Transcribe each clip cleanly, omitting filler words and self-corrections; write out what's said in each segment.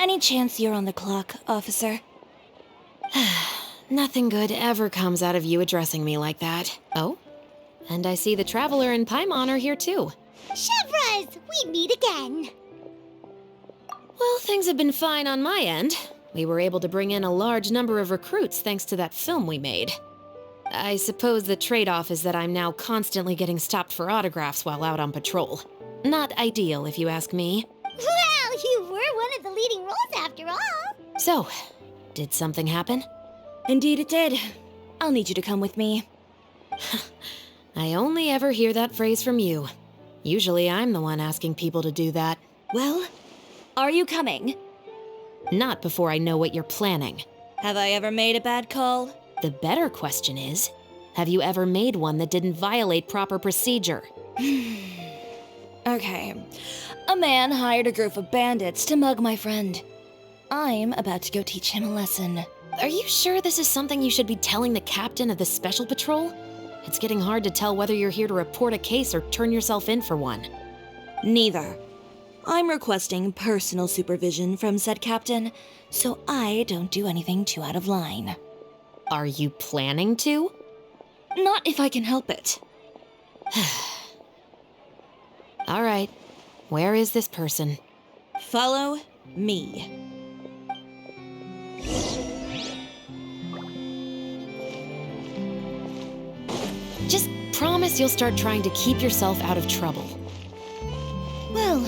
Any chance you're on the clock, officer? Nothing good ever comes out of you addressing me like that. Oh? And I see the Traveler and Paimon are here too. Chevras, we meet again. Well, things have been fine on my end. We were able to bring in a large number of recruits thanks to that film we made. I suppose the trade-off is that I'm now constantly getting stopped for autographs while out on patrol. Not ideal, if you ask me. Well, you were one of the leading roles after all. So, did something happen? Indeed it did. I'll need you to come with me. I only ever hear that phrase from you. Usually I'm the one asking people to do that. Well, are you coming? Not before I know what you're planning. Have I ever made a bad call? The better question is, have you ever made one that didn't violate proper procedure? Okay. A man hired a group of bandits to mug my friend. I'm about to go teach him a lesson. Are you sure this is something you should be telling the captain of the Special Patrol? It's getting hard to tell whether you're here to report a case or turn yourself in for one. Neither. I'm requesting personal supervision from said captain, so I don't do anything too out of line. Are you planning to? Not if I can help it. All right. Where is this person? Follow me. Just promise you'll start trying to keep yourself out of trouble. Well,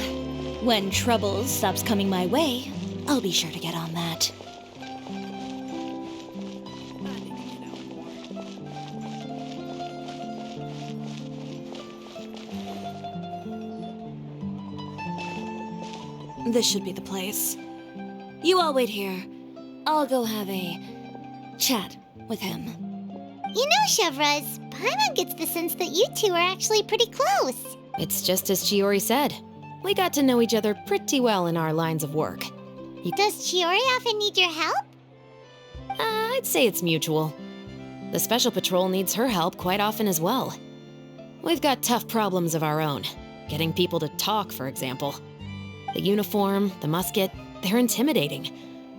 when trouble stops coming my way, I'll be sure to get on that. This should be the place. You all wait here. I'll go have a chat with him. You know, Chevras, Paimon gets the sense that you two are actually pretty close. It's just as Chiori said. We got to know each other pretty well in our lines of work. Does Chiori often need your help? I'd say it's mutual. The Special Patrol needs her help quite often as well. We've got tough problems of our own. Getting people to talk, for example. The uniform, the musket, they're intimidating.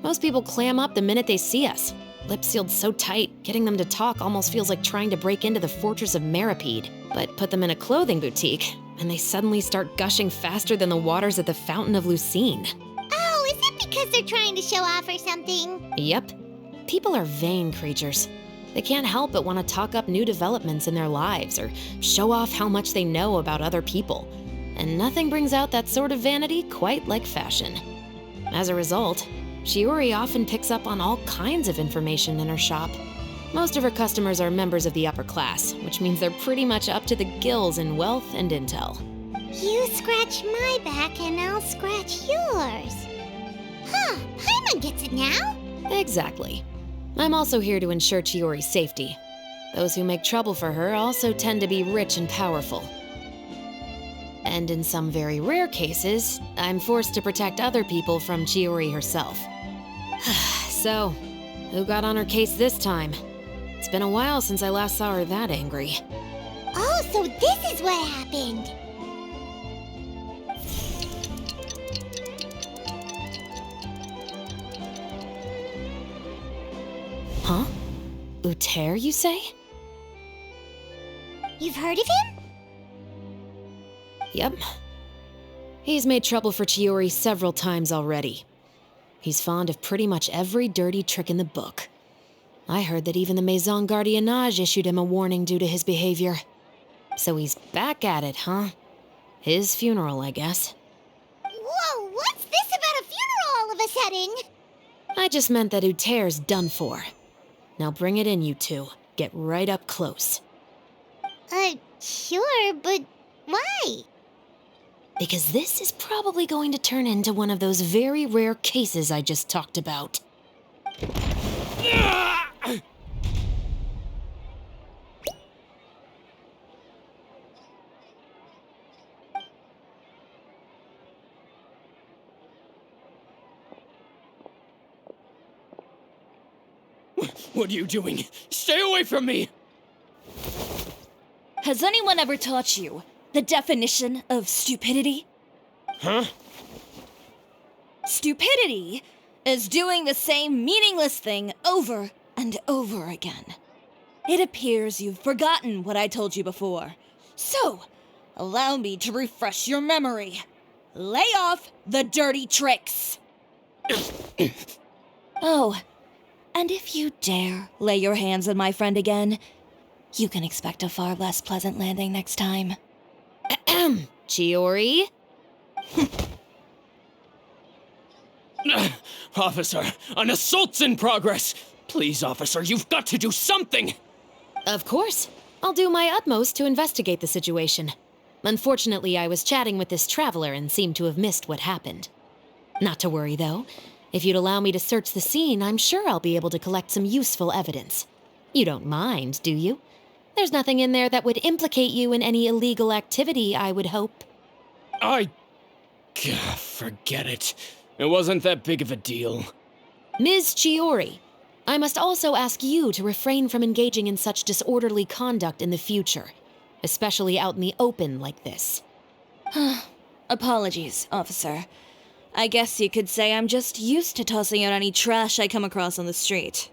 Most people clam up the minute they see us. Lips sealed so tight, getting them to talk almost feels like trying to break into the fortress of Meripede. But put them in a clothing boutique, and they suddenly start gushing faster than the waters at the Fountain of Lucine. Oh, is it because they're trying to show off or something? Yep. People are vain creatures. They can't help but want to talk up new developments in their lives or show off how much they know about other people. And nothing brings out that sort of vanity quite like fashion. As a result, Chiori often picks up on all kinds of information in her shop. Most of her customers are members of the upper class, which means they're pretty much up to the gills in wealth and intel. You scratch my back and I'll scratch yours. Huh, Paimon gets it now. Exactly. I'm also here to ensure Chiori's safety. Those who make trouble for her also tend to be rich and powerful. And in some very rare cases, I'm forced to protect other people from Chiori herself. So, who got on her case this time? It's been a while since I last saw her that angry. Oh, so this is what happened. Huh? Uter, you say? You've heard of him? Yep. He's made trouble for Chiori several times already. He's fond of pretty much every dirty trick in the book. I heard that even the Maison Gardiennage issued him a warning due to his behavior. So he's back at it, huh? His funeral, I guess. Whoa, what's this about a funeral all of a sudden? I just meant that Uter's done for. Now bring it in, you two. Get right up close. Sure, but why? Because this is probably going to turn into one of those very rare cases I just talked about. What are you doing? Stay away from me! Has anyone ever taught you the definition of stupidity? Huh? Stupidity is doing the same meaningless thing over and over again. It appears you've forgotten what I told you before. So, allow me to refresh your memory. Lay off the dirty tricks. Oh, and if you dare lay your hands on my friend again, you can expect a far less pleasant landing next time. Ahem. Chiori? Officer, an assault's in progress! Please, officer, you've got to do something! Of course. I'll do my utmost to investigate the situation. Unfortunately, I was chatting with this traveler and seemed to have missed what happened. Not to worry, though. If you'd allow me to search the scene, I'm sure I'll be able to collect some useful evidence. You don't mind, do you? There's nothing in there that would implicate you in any illegal activity, I would hope. Forget it. It wasn't that big of a deal. Ms. Chiori, I must also ask you to refrain from engaging in such disorderly conduct in the future, especially out in the open like this. Apologies, officer. I guess you could say I'm just used to tossing out any trash I come across on the street.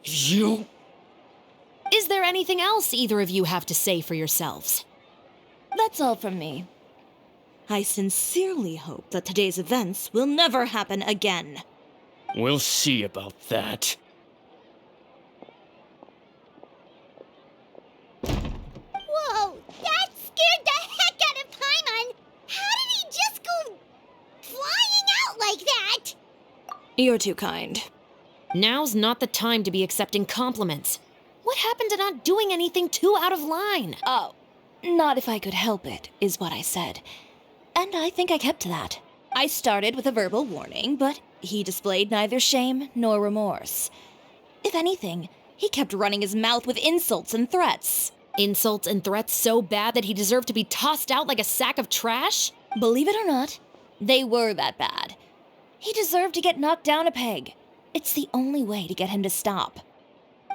You... Is there anything else either of you have to say for yourselves? That's all from me. I sincerely hope that today's events will never happen again. We'll see about that. Whoa, that scared the heck out of Paimon! How did he just go flying out like that? You're too kind. Now's not the time to be accepting compliments. What happened to not doing anything too out of line? Oh, not if I could help it, is what I said. And I think I kept to that. I started with a verbal warning, but he displayed neither shame nor remorse. If anything, he kept running his mouth with insults and threats. Insults and threats so bad that he deserved to be tossed out like a sack of trash? Believe it or not, they were that bad. He deserved to get knocked down a peg. It's the only way to get him to stop.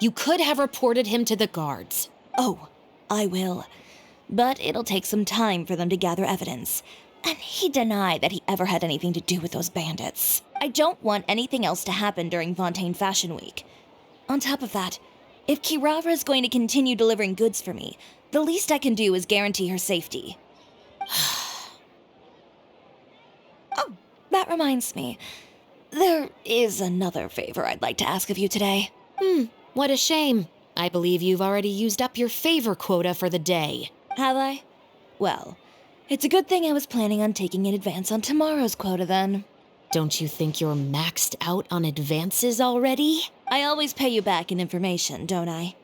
You could have reported him to the guards. Oh, I will. But it'll take some time for them to gather evidence. And he denied that he ever had anything to do with those bandits. I don't want anything else to happen during Fontaine Fashion Week. On top of that, if Kirara is going to continue delivering goods for me, the least I can do is guarantee her safety. Oh, that reminds me. There is another favor I'd like to ask of you today. What a shame. I believe you've already used up your favor quota for the day. Have I? Well, it's a good thing I was planning on taking an advance on tomorrow's quota then. Don't you think you're maxed out on advances already? I always pay you back in information, don't I?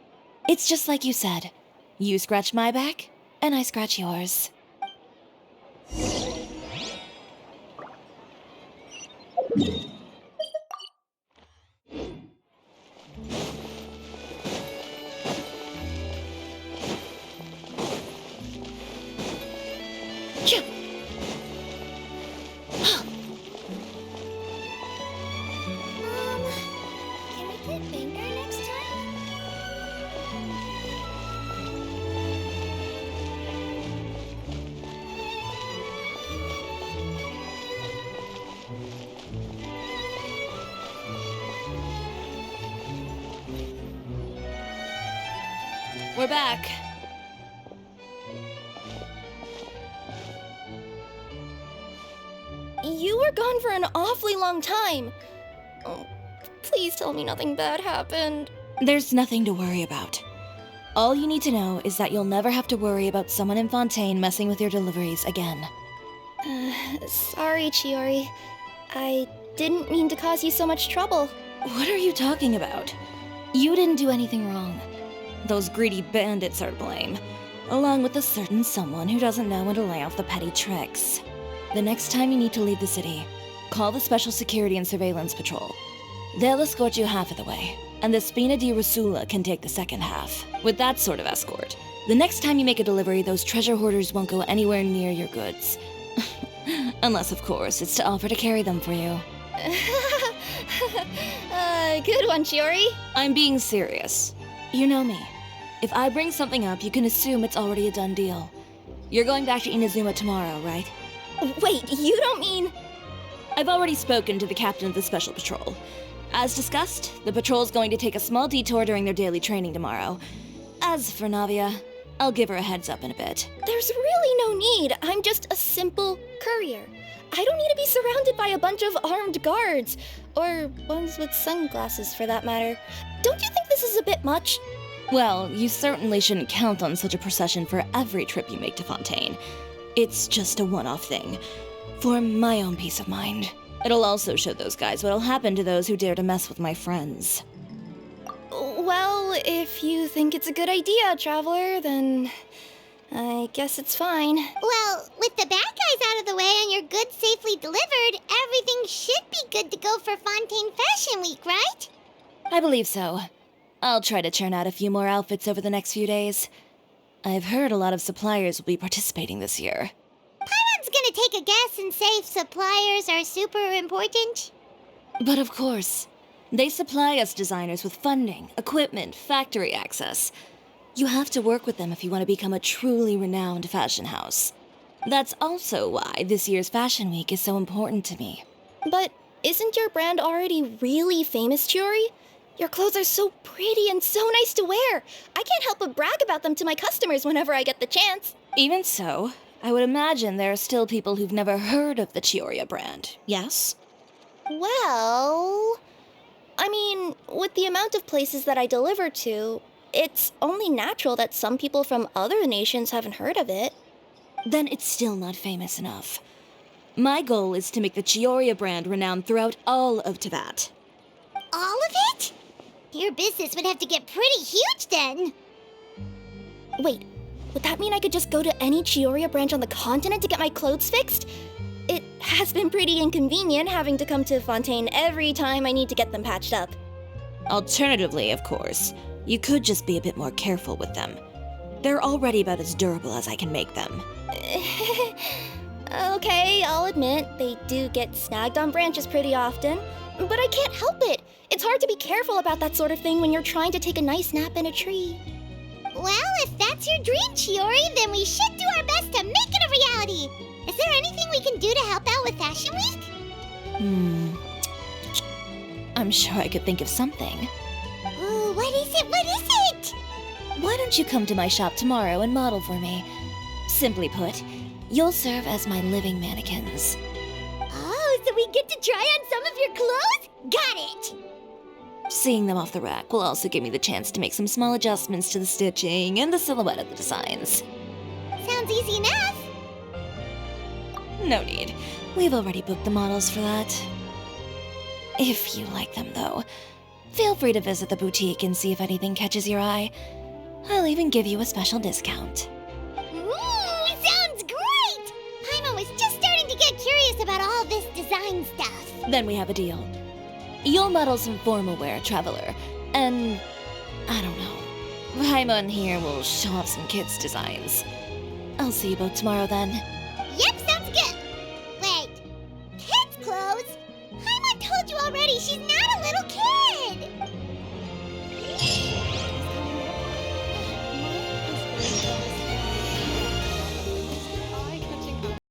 It's just like you said. You scratch my back, and I scratch yours. Can we play finger next time? We're back. You were gone for an awfully long time. Oh, please tell me nothing bad happened. There's nothing to worry about. All you need to know is that you'll never have to worry about someone in Fontaine messing with your deliveries again. Sorry, Chiori. I didn't mean to cause you so much trouble. What are you talking about? You didn't do anything wrong. Those greedy bandits are to blame, along with a certain someone who doesn't know when to lay off the petty tricks. The next time you need to leave the city, call the Special Security and Surveillance Patrol. They'll escort you half of the way, and the Spina di Rusula can take the second half. With that sort of escort, the next time you make a delivery, those treasure hoarders won't go anywhere near your goods. Unless, of course, it's to offer to carry them for you. Good one, Chiori. I'm being serious. You know me. If I bring something up, you can assume it's already a done deal. You're going back to Inazuma tomorrow, right? Wait, you don't mean... I've already spoken to the captain of the Special Patrol. As discussed, the patrol's going to take a small detour during their daily training tomorrow. As for Navia, I'll give her a heads up in a bit. There's really no need. I'm just a simple courier. I don't need to be surrounded by a bunch of armed guards. Or ones with sunglasses, for that matter. Don't you think this is a bit much? Well, you certainly shouldn't count on such a procession for every trip you make to Fontaine. It's just a one-off thing, for my own peace of mind. It'll also show those guys what'll happen to those who dare to mess with my friends. Well, if you think it's a good idea, Traveler, then I guess it's fine. Well, with the bad guys out of the way and your goods safely delivered, everything should be good to go for Fontaine Fashion Week, right? I believe so. I'll try to churn out a few more outfits over the next few days. I've heard a lot of suppliers will be participating this year. Paimon's gonna take a guess and say suppliers are super important. But of course, they supply us designers with funding, equipment, factory access. You have to work with them if you want to become a truly renowned fashion house. That's also why this year's Fashion Week is so important to me. But isn't your brand already really famous, Chiori? Your clothes are so pretty and so nice to wear. I can't help but brag about them to my customers whenever I get the chance. Even so, I would imagine there are still people who've never heard of the Cisoria brand, yes? Well, I mean, with the amount of places that I deliver to, it's only natural that some people from other nations haven't heard of it. Then it's still not famous enough. My goal is to make the Cisoria brand renowned throughout all of Teyvat. All of it? Your business would have to get pretty huge then. Wait, would that mean I could just go to any Cisoria branch on the continent to get my clothes fixed? It has been pretty inconvenient having to come to Fontaine every time I need to get them patched up. Alternatively, of course, you could just be a bit more careful with them. They're already about as durable as I can make them. Okay, I'll admit, they do get snagged on branches pretty often, but I can't help it. It's hard to be careful about that sort of thing when you're trying to take a nice nap in a tree. Well, if that's your dream, Chiori, then we should do our best to make it a reality. Is there anything we can do to help out with Fashion Week? I'm sure I could think of something. Ooh, what is it? What is it? Why don't you come to my shop tomorrow and model for me? Simply put, you'll serve as my living mannequins. Oh, so we get to try on some of your clothes? Got it! Seeing them off the rack will also give me the chance to make some small adjustments to the stitching and the silhouette of the designs. Sounds easy enough. No need. We've already booked the models for that. If you like them, though, feel free to visit the boutique and see if anything catches your eye. I'll even give you a special discount. Ooh, sounds great! Paimon was just starting to get curious about all this design stuff. Then we have a deal. You'll model some formal wear, Traveler, and I don't know. Paimon here will show off some kids' designs. I'll see you both tomorrow then.